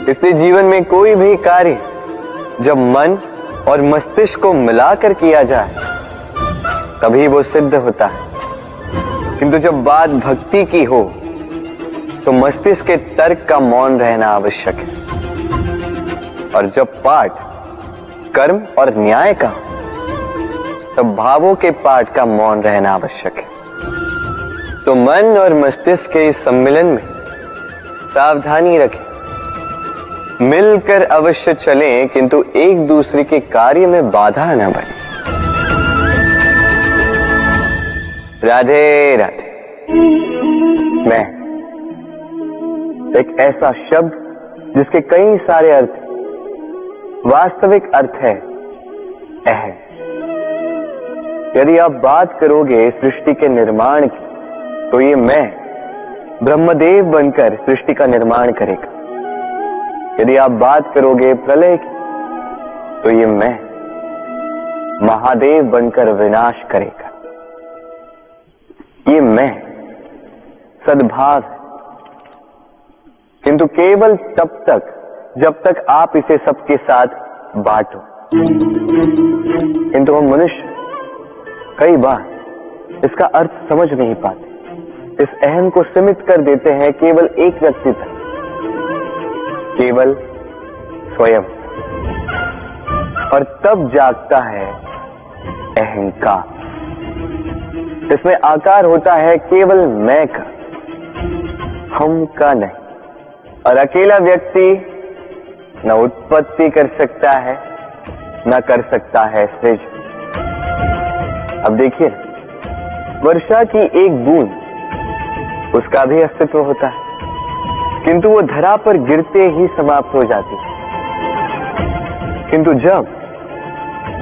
इसलिए जीवन में कोई भी कार्य जब मन और मस्तिष्क को मिलाकर किया जाए तभी वो सिद्ध होता है, किंतु जब बात भक्ति की हो तो मस्तिष्क के तर्क का मौन रहना आवश्यक है, और जब पाठ कर्म और न्याय का तब भावों के पाठ का मौन रहना आवश्यक है। तो मन और मस्तिष्क के इस सम्मिलन में सावधानी रखें, मिलकर अवश्य चलें, किंतु एक दूसरे के कार्य में बाधा न बने। राधे राधे। मैं एक ऐसा शब्द जिसके कई सारे अर्थ, वास्तविक अर्थ है अहम। यदि आप बात करोगे सृष्टि के निर्माण की तो ये मैं ब्रह्मदेव बनकर सृष्टि का निर्माण करेगा। यदि आप बात करोगे प्रलय की तो ये मैं महादेव बनकर विनाश करेगा। ये मैं सद्भाव है, किंतु केवल तब तक जब तक आप इसे सबके साथ बांटो। किंतु हम मनुष्य कई बार इसका अर्थ समझ नहीं पाते, इस अहम को सीमित कर देते हैं केवल एक व्यक्ति तक, केवल स्वयं, और तब जागता है अहंकार। इसमें आकार होता है केवल मैं का, हम का नहीं, और अकेला व्यक्ति न उत्पत्ति कर सकता है न कर सकता है सृजन। अब देखिए, वर्षा की एक बूंद, उसका भी अस्तित्व होता है, किंतु वो धरा पर गिरते ही समाप्त हो जाती है। किंतु जब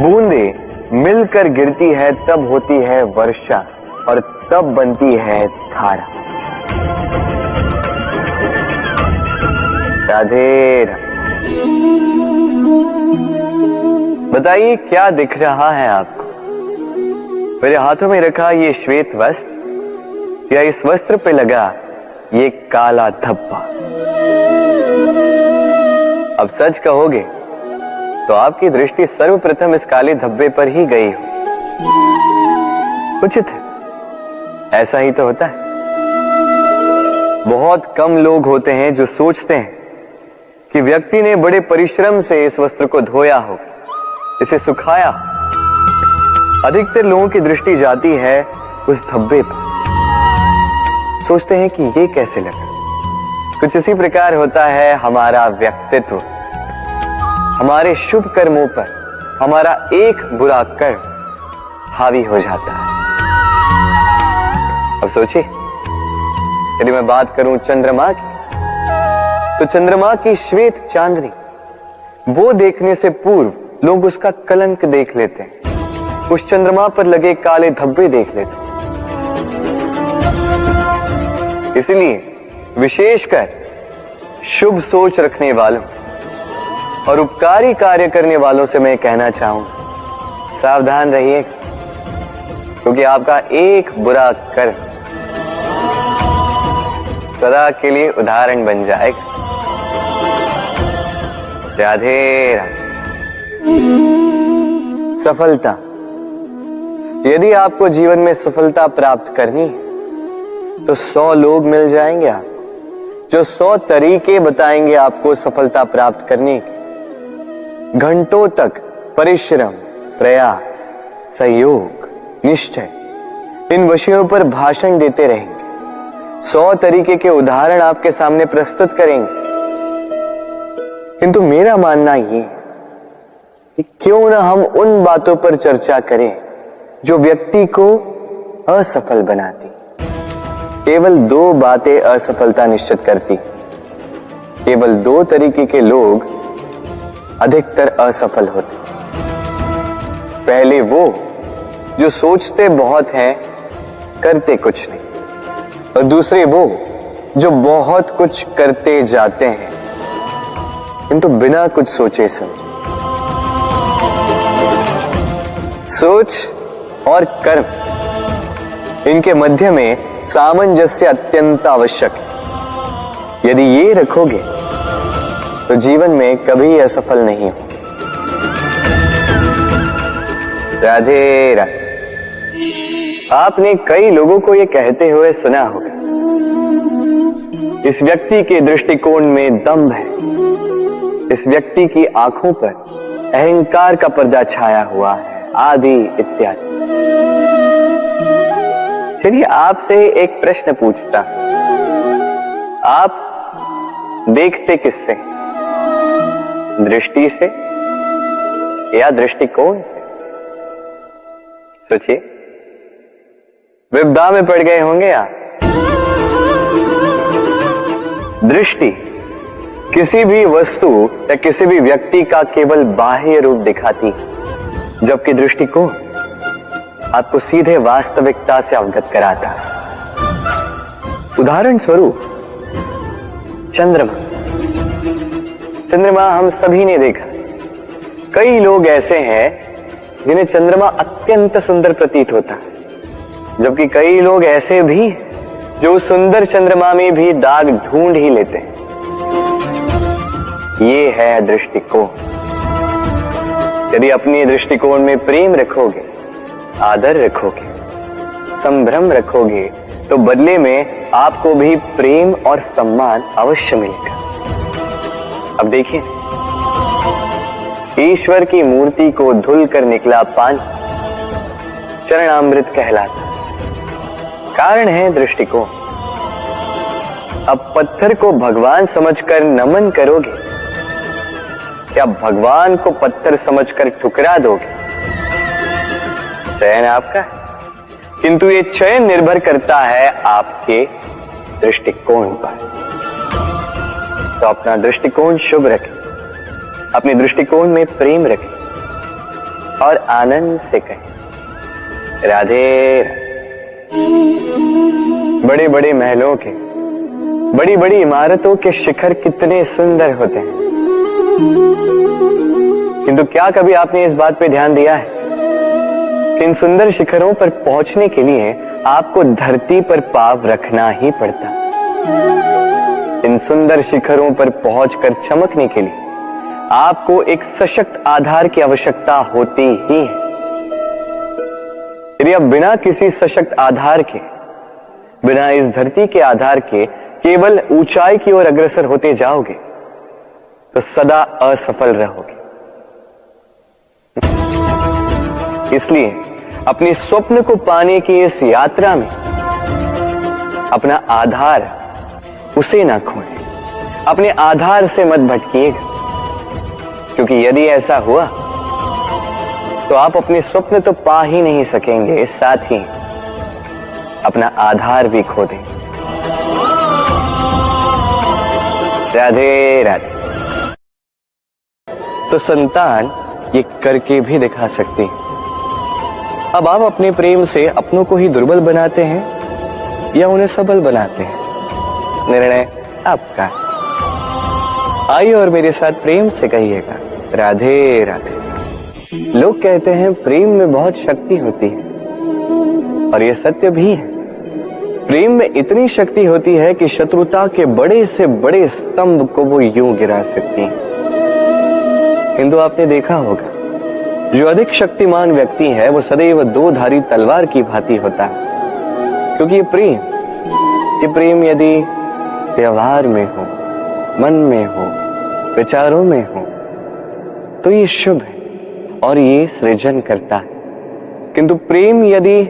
बूंदें मिलकर गिरती है तब होती है वर्षा, और तब बनती है धारा। राधे राधे। बताइए क्या दिख रहा है आपको? मेरे हाथों में रखा ये श्वेत वस्त्र या इस वस्त्र पे लगा ये काला धब्बा? अब सच कहोगे तो आपकी दृष्टि सर्वप्रथम इस काले धब्बे पर ही गई हो। उचित है, ऐसा ही तो होता है। बहुत कम लोग होते हैं जो सोचते हैं कि व्यक्ति ने बड़े परिश्रम से इस वस्त्र को धोया हो, इसे सुखाया। अधिकतर लोगों की दृष्टि जाती है उस धब्बे पर, सोचते हैं कि ये कैसे लगा। कुछ इसी प्रकार होता है हमारा व्यक्तित्व। हमारे शुभ कर्मों पर हमारा एक बुरा कर्म हावी हो जाता है। अब सोचिए, यदि मैं बात करूं चंद्रमा की, तो चंद्रमा की श्वेत चांदनी, वो देखने से पूर्व लोग उसका कलंक देख लेते हैं, उस चंद्रमा पर लगे काले धब्बे देख लेते हैं। इसलिए विशेषकर शुभ सोच रखने वालों और उपकारी कार्य करने वालों से मैं कहना चाहूंगा, सावधान रहिए, क्योंकि आपका एक बुरा कर्म सदा के लिए उदाहरण बन जाएगा। राधे राधे। सफलता। यदि आपको जीवन में सफलता प्राप्त करनी है तो 100 लोग मिल जाएंगे आपको, जो 100 तरीके बताएंगे आपको सफलता प्राप्त करने के। घंटों तक परिश्रम, प्रयास, सहयोग, निश्चय, इन विषयों पर भाषण देते रहेंगे। 100 तरीके के उदाहरण आपके सामने प्रस्तुत करेंगे। किंतु मेरा मानना ये कि क्यों ना हम उन बातों पर चर्चा करें जो व्यक्ति को असफल बनाती। केवल 2 बातें असफलता निश्चित करती। केवल 2 तरीके के लोग अधिकतर असफल होते। पहले वो जो सोचते बहुत हैं, करते कुछ नहीं, और दूसरे वो जो बहुत कुछ करते जाते हैं किंतु बिना कुछ सोचे समझे। सोच और कर्म, इनके मध्य में सामंजस्य अत्यंत आवश्यक है। यदि ये रखोगे तो जीवन में कभी असफल नहीं हो। राधे राधे। आपने कई लोगों को यह कहते हुए सुना होगा, इस व्यक्ति के दृष्टिकोण में दंभ है, इस व्यक्ति की आंखों पर अहंकार का पर्दा छाया हुआ है, आदि इत्यादि। चलिए आपसे एक प्रश्न पूछता, आप देखते किससे? दृष्टि से या दृष्टिकोण से? सोचिए, विपदा में पड़ गए होंगे आप। दृष्टि किसी भी वस्तु या किसी भी व्यक्ति का केवल बाह्य रूप दिखाती, जबकि दृष्टिकोण आपको सीधे वास्तविकता से अवगत कराता है। उदाहरण स्वरूप चंद्रमा। चंद्रमा हम सभी ने देखा। कई लोग ऐसे हैं जिन्हें चंद्रमा अत्यंत सुंदर प्रतीत होता है, जबकि कई लोग ऐसे भी जो सुंदर चंद्रमा में भी दाग ढूंढ ही लेते हैं। ये है दृष्टिकोण। यदि अपने दृष्टिकोण में प्रेम रखोगे, आदर रखोगे, संभ्रम रखोगे, तो बदले में आपको भी प्रेम और सम्मान अवश्य मिलेगा। अब देखिए, ईश्वर की मूर्ति को धुल कर निकला पानी चरणामृत कहलाता। कारण है दृष्टिकोण। अब पत्थर को भगवान समझकर नमन करोगे, क्या भगवान को पत्थर समझकर ठुकरा दोगे? चयन आपका है, किंतु ये चयन निर्भर करता है आपके दृष्टिकोण पर। तो अपना दृष्टिकोण शुभ रखें, अपने दृष्टिकोण में प्रेम रखें और आनंद से कहें राधे। बड़े बड़े महलों के, बड़ी बड़ी इमारतों के शिखर कितने सुंदर होते हैं, किंतु क्या कभी आपने इस बात पे ध्यान दिया है कि इन सुंदर शिखरों पर पहुंचने के लिए आपको धरती पर पांव रखना ही पड़ता। इन सुंदर शिखरों पर पहुंचकर चमकने के लिए आपको एक सशक्त आधार की आवश्यकता होती ही है। यदि आप बिना किसी सशक्त आधार के, बिना इस धरती के आधार के केवल ऊंचाई की ओर अग्रसर होते जाओगे तो सदा असफल रहोगे। इसलिए अपने स्वप्न को पाने की इस यात्रा में अपना आधार उसे ना खोएं, अपने आधार से मत भटकिएगा, क्योंकि यदि ऐसा हुआ तो आप अपने स्वप्न तो पा ही नहीं सकेंगे, साथ ही अपना आधार भी खो देंगे। राधे राधे। तो संतान ये करके भी दिखा सकती है। अब आप अपने प्रेम से अपनों को ही दुर्बल बनाते हैं या उन्हें सबल बनाते हैं, निर्णय आपका। आइए और मेरे साथ प्रेम से कहिएगा राधे राधे। लोग कहते हैं प्रेम में बहुत शक्ति होती है, और यह सत्य भी है। प्रेम में इतनी शक्ति होती है कि शत्रुता के बड़े से बड़े स्तंभ को वो यूं गिरा सकती है। किंतु आपने देखा होगा, जो अधिक शक्तिमान व्यक्ति है वो सदैव दो धारी तलवार की भांति होता है, क्योंकि ये प्रेम यदि व्यवहार में हो, मन में हो, विचारों में हो, तो ये शुभ है और ये सृजन करता है। किंतु प्रेम यदि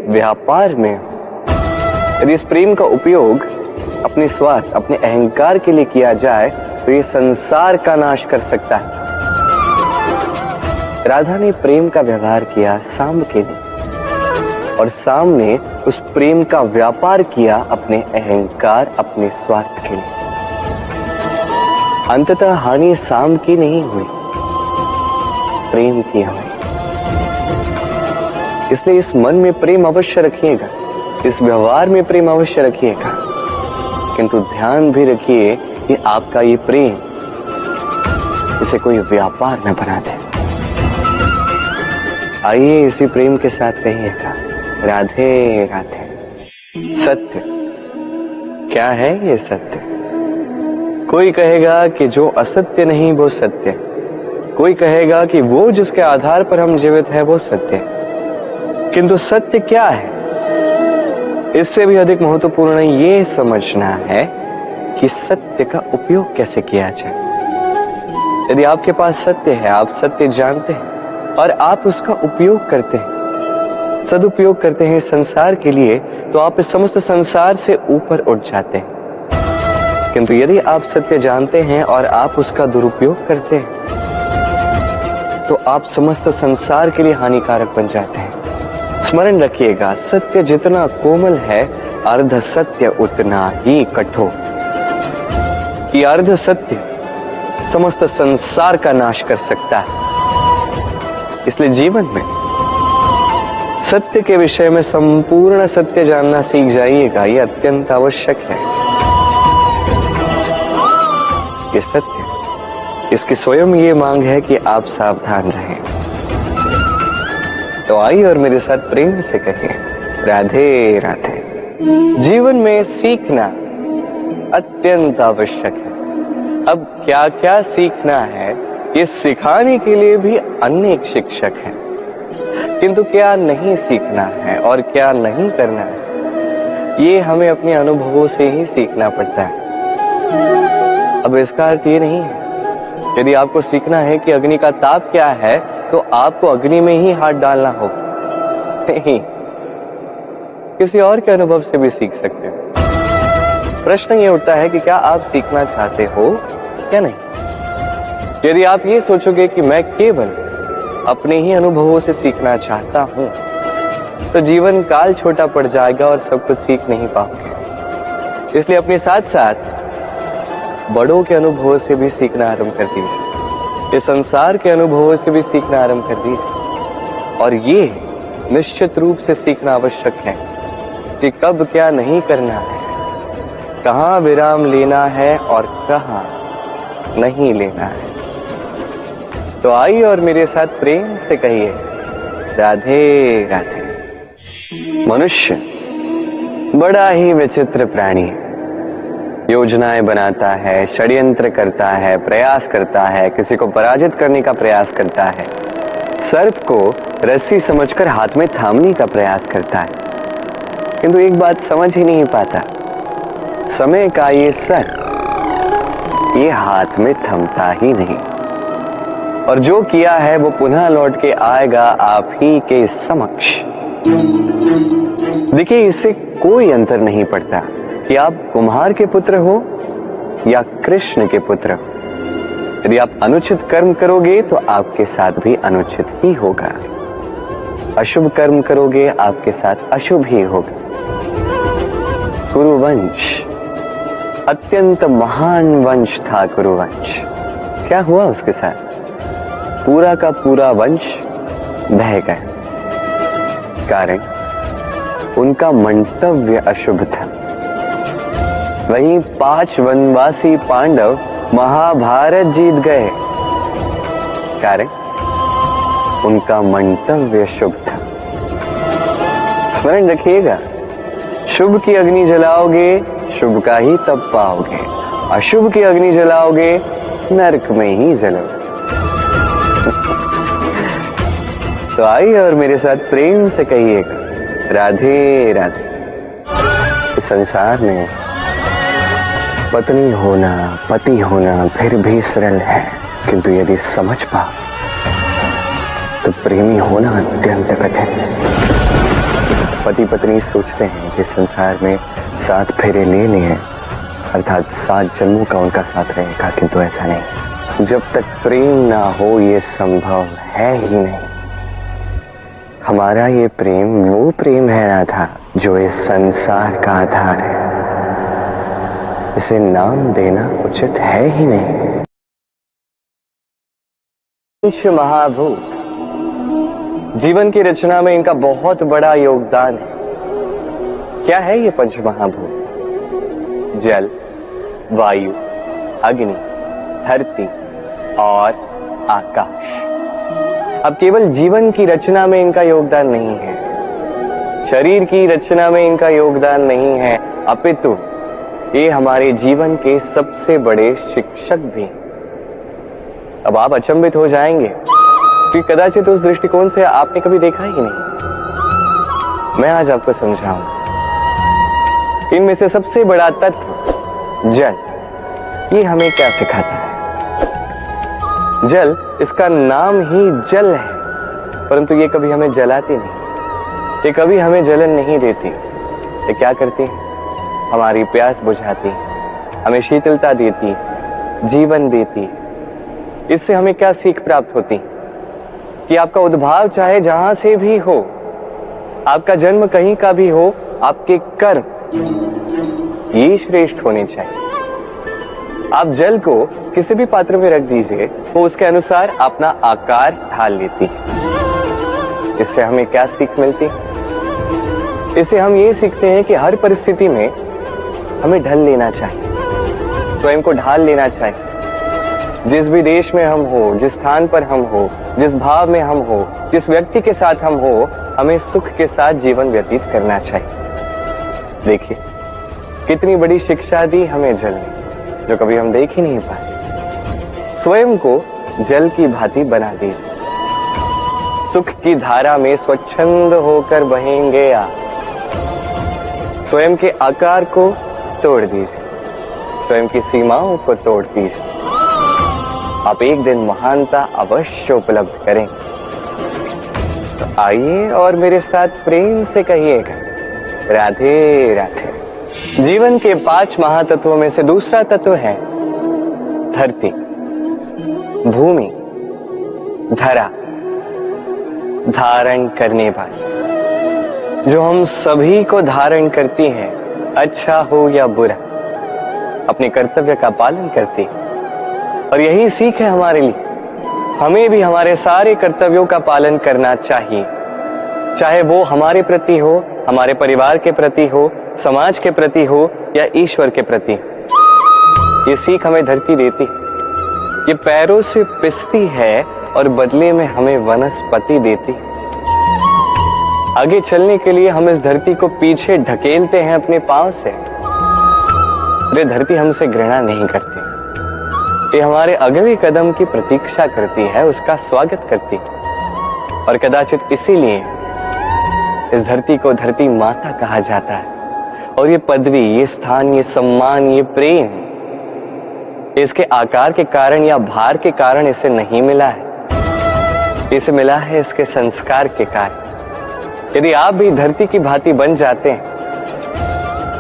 व्यापार में हो, यदि इस प्रेम का उपयोग अपने स्वार्थ, अपने अहंकार के लिए किया जाए, तो ये संसार का नाश कर सकता है। राधा ने प्रेम का व्यवहार किया साम के लिए, और साम ने उस प्रेम का व्यापार किया अपने अहंकार, अपने स्वार्थ के लिए। अंततः हानि साम की नहीं हुई, प्रेम की हुई। इसलिए इस मन में प्रेम अवश्य रखिएगा, इस व्यवहार में प्रेम अवश्य रखिएगा, किंतु ध्यान भी रखिए कि आपका ये प्रेम इसे कोई व्यापार न बना दे। आइए इसी प्रेम के साथ कहिएगा राधे राधे। सत्य क्या है? ये सत्य कोई कहेगा कि जो असत्य नहीं वो सत्य, कोई कहेगा कि वो जिसके आधार पर हम जीवित हैं वो सत्य है। किंतु सत्य क्या है? इससे भी अधिक महत्वपूर्ण ये समझना है कि सत्य का उपयोग कैसे किया जाए। यदि आपके पास सत्य है, आप सत्य जानते हैं और आप उसका उपयोग करते हैं, सदुपयोग करते हैं संसार के लिए, तो आप इस समस्त संसार से ऊपर उठ जाते हैं। किंतु यदि आप सत्य जानते हैं और आप उसका दुरुपयोग करते हैं, तो आप समस्त संसार के लिए हानिकारक बन जाते हैं। स्मरण रखिएगा, सत्य जितना कोमल है, अर्ध सत्य उतना ही कठोर। कि अर्ध सत्य समस्त संसार का नाश कर सकता है। इसलिए जीवन में सत्य के विषय में संपूर्ण सत्य जानना सीख जाइएगा, यह अत्यंत आवश्यक है। ये सत्य, इसकी स्वयं ये मांग है कि आप सावधान रहें। तो आइए और मेरे साथ प्रेम से कहिए, राधे राधे। जीवन में सीखना अत्यंत आवश्यक है। अब क्या क्या सीखना है, ये सिखाने के लिए भी अनेक शिक्षक हैं, किंतु क्या नहीं सीखना है और क्या नहीं करना है, ये हमें अपने अनुभवों से ही सीखना पड़ता है। अब इसका अर्थ ये नहीं है यदि आपको सीखना है कि अग्नि का ताप क्या है तो आपको अग्नि में ही हाथ डालना हो। नहीं, किसी और के अनुभव से भी सीख सकते हो। प्रश्न ये उठता है कि क्या आप सीखना चाहते हो या नहीं। यदि आप ये सोचोगे कि मैं केवल अपने ही अनुभवों से सीखना चाहता हूं, तो जीवन काल छोटा पड़ जाएगा और सब कुछ सीख नहीं पाओगे। इसलिए अपने साथ साथ बड़ों के अनुभवों से भी सीखना आरंभ कर दीजिए, इस संसार के अनुभवों से भी सीखना आरंभ कर दीजिए। और ये निश्चित रूप से सीखना आवश्यक है कि कब क्या नहीं करना है, कहां विराम लेना है और कहां नहीं लेना है। तो आइए और मेरे साथ प्रेम से कहिए, राधे राधे। मनुष्य बड़ा ही विचित्र प्राणी है। योजनाएं बनाता है, षड्यंत्र करता है, प्रयास करता है, किसी को पराजित करने का प्रयास करता है, सर्प को रस्सी समझकर हाथ में थामने का प्रयास करता है। किंतु एक बात समझ ही नहीं पाता, समय का ये सर्प ये हाथ में थमता ही नहीं, और जो किया है वो पुनः लौट के आएगा आप ही के समक्ष। देखिए, इससे कोई अंतर नहीं पड़ता कि आप कुम्हार के पुत्र हो या कृष्ण के पुत्र हो। यदि आप अनुचित कर्म करोगे तो आपके साथ भी अनुचित ही होगा, अशुभ कर्म करोगे आपके साथ अशुभ ही होगा। कुरुवंश अत्यंत महान वंश था। कुरुवंश क्या हुआ उसके साथ? पूरा का पूरा वंश बह गया। कारण उनका मंतव्य अशुभ था। वहीं 5 वनवासी पांडव महाभारत जीत गए, कारण उनका मंतव्य शुभ था। स्मरण रखिएगा, शुभ की अग्नि जलाओगे शुभ का ही तप पाओगे, अशुभ की अग्नि जलाओगे नरक में ही जलोगे। तो आइए और मेरे साथ प्रेम से कहिएगा, राधे राधे। इस संसार में पत्नी होना, पति होना फिर भी सरल है, किंतु यदि समझ पाओ तो प्रेमी होना अत्यंत कठिन है। पति पत्नी सोचते हैं कि संसार में 7 फेरे ले लिए, अर्थात 7 जन्मों का उनका साथ रहेगा, किंतु ऐसा नहीं। जब तक प्रेम ना हो ये संभव है ही नहीं। हमारा ये प्रेम वो प्रेम है राधा, जो इस संसार का आधार है। इसे नाम देना उचित है ही नहीं। पंच महाभूत, जीवन की रचना में इनका बहुत बड़ा योगदान है। क्या है ये पंच महाभूत? जल, वायु, अग्नि, धरती और आकाश। अब केवल जीवन की रचना में इनका योगदान नहीं है, शरीर की रचना में इनका योगदान नहीं है, अपितु ये हमारे जीवन के सबसे बड़े शिक्षक भी। अब आप अचंभित हो जाएंगे कि कदाचित उस दृष्टिकोण से आपने कभी देखा ही नहीं। मैं आज आपको समझाऊंगा इनमें से सबसे बड़ा तत्व जल, ये हमें क्या सिखाता है। जल, इसका नाम ही जल है, परंतु ये कभी हमें जलाती नहीं, ये कभी हमें जलन नहीं देती। ये क्या करती है? हमारी प्यास बुझाती, हमें शीतलता देती, जीवन देती। इससे हमें क्या सीख प्राप्त होती कि आपका उद्भव चाहे जहां से भी हो, आपका जन्म कहीं का भी हो, आपके कर्म ये श्रेष्ठ होने चाहिए। आप जल को किसी भी पात्र में रख दीजिए, वो उसके अनुसार अपना आकार ढाल लेती है। इससे हमें क्या सीख मिलती? इससे हम ये सीखते हैं कि हर परिस्थिति में हमें ढल लेना चाहिए, स्वयं को ढाल लेना चाहिए। जिस भी देश में हम हो, जिस स्थान पर हम हो, जिस भाव में हम हो, जिस व्यक्ति के साथ हम हो, हमें सुख के साथ जीवन व्यतीत करना चाहिए। देखिए कितनी बड़ी शिक्षा दी हमें जल ने, जो कभी हम देख ही नहीं पाए। स्वयं को जल की भांति बना दी, सुख की धारा में स्वच्छंद होकर बहेंगे आप। स्वयं के आकार को तोड़ दीजिए, स्वयं की सीमाओं को तोड़ दीजिए। आप एक दिन महानता अवश्य उपलब्ध करें। तो आइए और मेरे साथ प्रेम से कहिएगा, राधे राधे। जीवन के 5 महातत्वों में से दूसरा तत्व है धरती, भूमि, धरा, धारण करने वाली, जो हम सभी को धारण करती है, अच्छा हो या बुरा, अपने कर्तव्य का पालन करती है। और यही सीख है हमारे लिए, हमें भी हमारे सारे कर्तव्यों का पालन करना चाहिए, चाहे वो हमारे प्रति हो, हमारे परिवार के प्रति हो, समाज के प्रति हो या ईश्वर के प्रति हो। ये सीख हमें धरती देती है, ये पैरों से पिसती है और बदले में हमें वनस्पति देती है। आगे चलने के लिए हम इस धरती को पीछे ढकेलते हैं अपने पांव से। ये धरती हमसे घृणा नहीं करती, ये हमारे अगले कदम की प्रतीक्षा करती है, उसका स्वागत करती है। और कदाचित इसीलिए इस धरती को धरती माता कहा जाता है। और ये पदवी, ये स्थान, ये सम्मान, ये प्रेम इसके आकार के कारण या भार के कारण इसे नहीं मिला है, इसे मिला है इसके संस्कार के कारण। यदि आप भी धरती की भांति बन जाते हैं,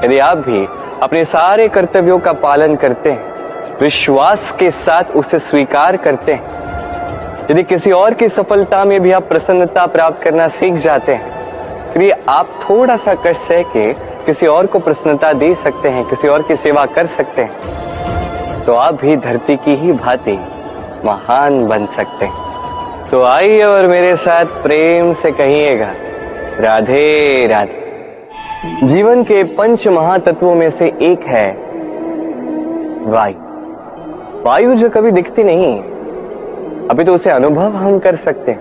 यदि आप भी अपने सारे कर्तव्यों का पालन करते हैं, विश्वास के साथ उसे स्वीकार करते हैं, यदि किसी और की सफलता में भी आप प्रसन्नता प्राप्त करना सीख जाते हैं, फिर आप थोड़ा सा कष्ट सह के किसी और को प्रसन्नता दे सकते हैं, किसी और की सेवा कर सकते हैं, तो आप भी धरती की ही भांति महान बन सकते हैं। तो आइए और मेरे साथ प्रेम से कहिएगा, राधे राधे। जीवन के 5 महातत्वों में से एक है वायु। वायु जो कभी दिखती नहीं, अभी तो उसे अनुभव हम कर सकते हैं।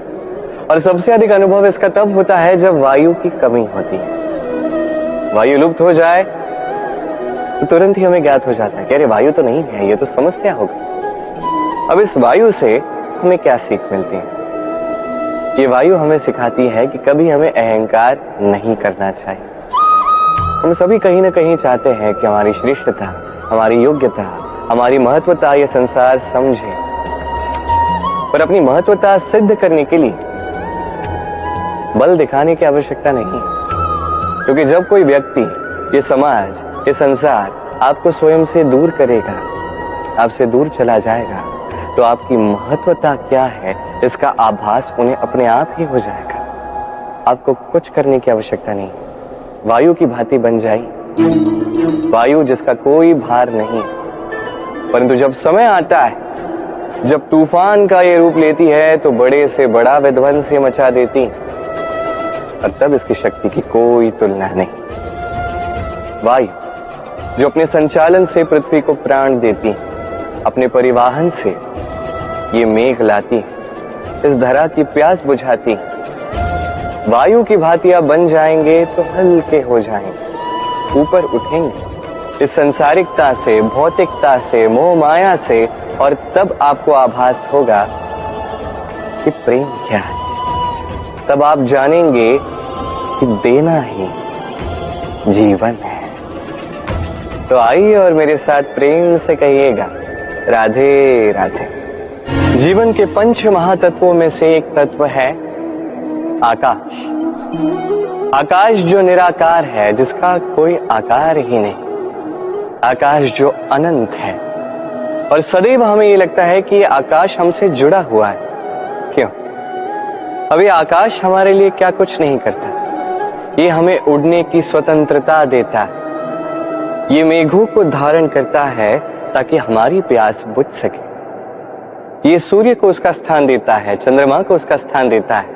और सबसे अधिक अनुभव इसका तब होता है जब वायु की कमी होती है। वायु लुप्त हो जाए तो तुरंत ही हमें ज्ञात हो जाता है कि अरे वायु तो नहीं है, ये तो समस्या हो गई। अब इस वायु से हमें क्या सीख मिलती है? ये वायु हमें सिखाती है कि कभी हमें अहंकार नहीं करना चाहिए। हम सभी कहीं ना कहीं चाहते हैं कि हमारी श्रेष्ठता, हमारी योग्यता, हमारी महत्वता ये संसार समझे, पर अपनी महत्वता सिद्ध करने के लिए बल दिखाने की आवश्यकता नहीं। क्योंकि जब कोई व्यक्ति, ये समाज, ये संसार आपको स्वयं से दूर करेगा, आपसे दूर चला जाएगा, तो आपकी महत्वता क्या है इसका आभास उन्हें अपने आप ही हो जाएगा। आपको कुछ करने की आवश्यकता नहीं, वायु की भांति बन जाइए, वायु जिसका कोई भार नहीं। परंतु जब समय आता है, जब तूफान का ये रूप लेती है, तो बड़े से बड़ा विध्वंस ये मचा देती, और तब इसकी शक्ति की कोई तुलना नहीं। वायु जो अपने संचालन से पृथ्वी को प्राण देती, अपने परिवहन से ये मेघ लाती, इस धरा की प्यास बुझाती। वायु की भांति आप बन जाएंगे तो हल्के हो जाएंगे, ऊपर उठेंगे, इस संसारिकता से, भौतिकता से, मोह माया से, और तब आपको आभास होगा कि प्रेम क्या है। तब आप जानेंगे कि देना ही जीवन है। तो आइए और मेरे साथ प्रेम से कहिएगा, राधे राधे। जीवन के पंच महातत्वों में से एक तत्व है आकाश। आकाश जो निराकार है, जिसका कोई आकार ही नहीं। आकाश जो अनंत है, और सदैव हमें ये लगता है कि ये आकाश हमसे जुड़ा हुआ है। क्यों? अभी आकाश हमारे लिए क्या कुछ नहीं करता। ये हमें उड़ने की स्वतंत्रता देता है। ये मेघों को धारण करता है ताकि हमारी प्यास बुझ सके। ये सूर्य को उसका स्थान देता है, चंद्रमा को उसका स्थान देता है,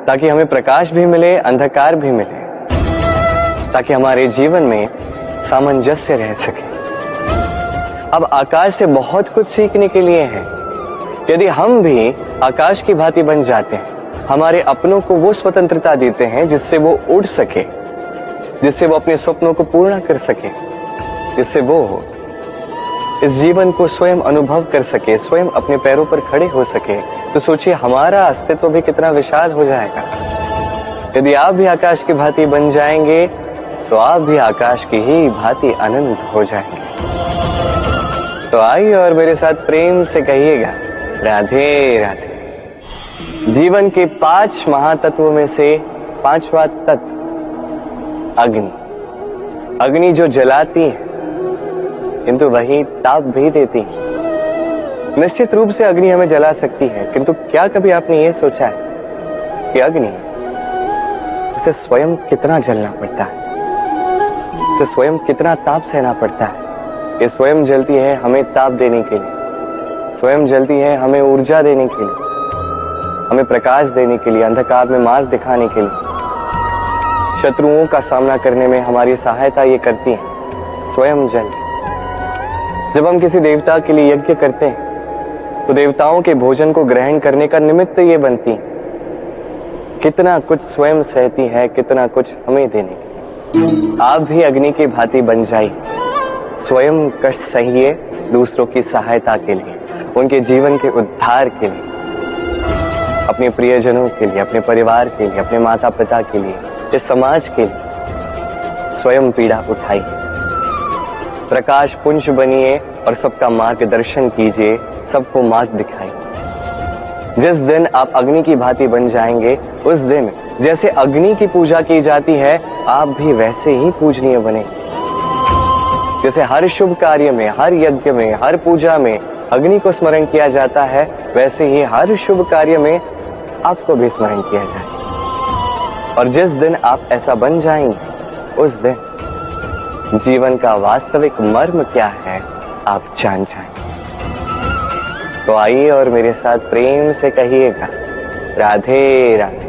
ताकि हमें प्रकाश भी मिले, अंधकार भी मिले, ताकि हमारे जीवन में सामंजस्य रह सके। अब आकाश से बहुत कुछ सीखने के लिए है। यदि हम भी आकाश की भांति बन जाते हैं, हमारे अपनों को वो स्वतंत्रता देते हैं जिससे वो उड़ सके, जिससे वो अपने सपनों को पूर्ण कर सके, जिससे वो इस जीवन को स्वयं अनुभव कर सके, स्वयं अपने पैरों पर खड़े हो सके, तो सोचिए हमारा अस्तित्व भी कितना विशाल हो जाएगा। यदि आप भी आकाश की भांति बन जाएंगे तो आप भी आकाश की ही भांति अनंत हो जाएंगे। तो आइए और मेरे साथ प्रेम से कहिएगा, राधे राधे। जीवन के 5 महातत्वों में से 5वां तत्व अग्नि। अग्नि जो जलाती है किंतु वही ताप भी देती है। निश्चित रूप से अग्नि हमें जला सकती है, किंतु क्या कभी आपने ये सोचा है कि अग्नि उसे स्वयं कितना जलना पड़ता है, उसे स्वयं कितना ताप सहना पड़ता है। ये स्वयं जलती है हमें ताप देने के लिए, स्वयं जलती है हमें ऊर्जा देने के लिए, हमें प्रकाश देने के लिए, अंधकार में मार्ग दिखाने के लिए, शत्रुओं का सामना करने में हमारी सहायता ये करती है, स्वयं जल। जब हम किसी देवता के लिए यज्ञ करते हैं तो देवताओं के भोजन को ग्रहण करने का निमित्त ये बनती है। कितना कुछ स्वयं सहती है, कितना कुछ हमें देने के लिए। आप भी अग्नि की भांति बन जाइए, स्वयं कष्ट सहिए दूसरों की सहायता के लिए, उनके जीवन के उद्धार के लिए, अपने प्रियजनों के लिए, अपने परिवार के लिए, अपने माता पिता के लिए, इस समाज के लिए स्वयं पीड़ा उठाइए। प्रकाश पुंज बनिए और सबका मार्गदर्शन कीजिए, सबको मार्ग दिखाइए। जिस दिन आप अग्नि की भांति बन जाएंगे, उस दिन जैसे अग्नि की पूजा की जाती है, आप भी वैसे ही पूजनीय बनेंगे। जैसे हर शुभ कार्य में, हर यज्ञ में, हर पूजा में अग्नि को स्मरण किया जाता है, वैसे ही हर शुभ कार्य में आपको भी स्मरण किया जाए। और जिस दिन आप ऐसा बन जाएंगे, उस दिन जीवन का वास्तविक मर्म क्या है आप जान जाएंगे। तो आइए और मेरे साथ प्रेम से कहिएगा, राधे राधे।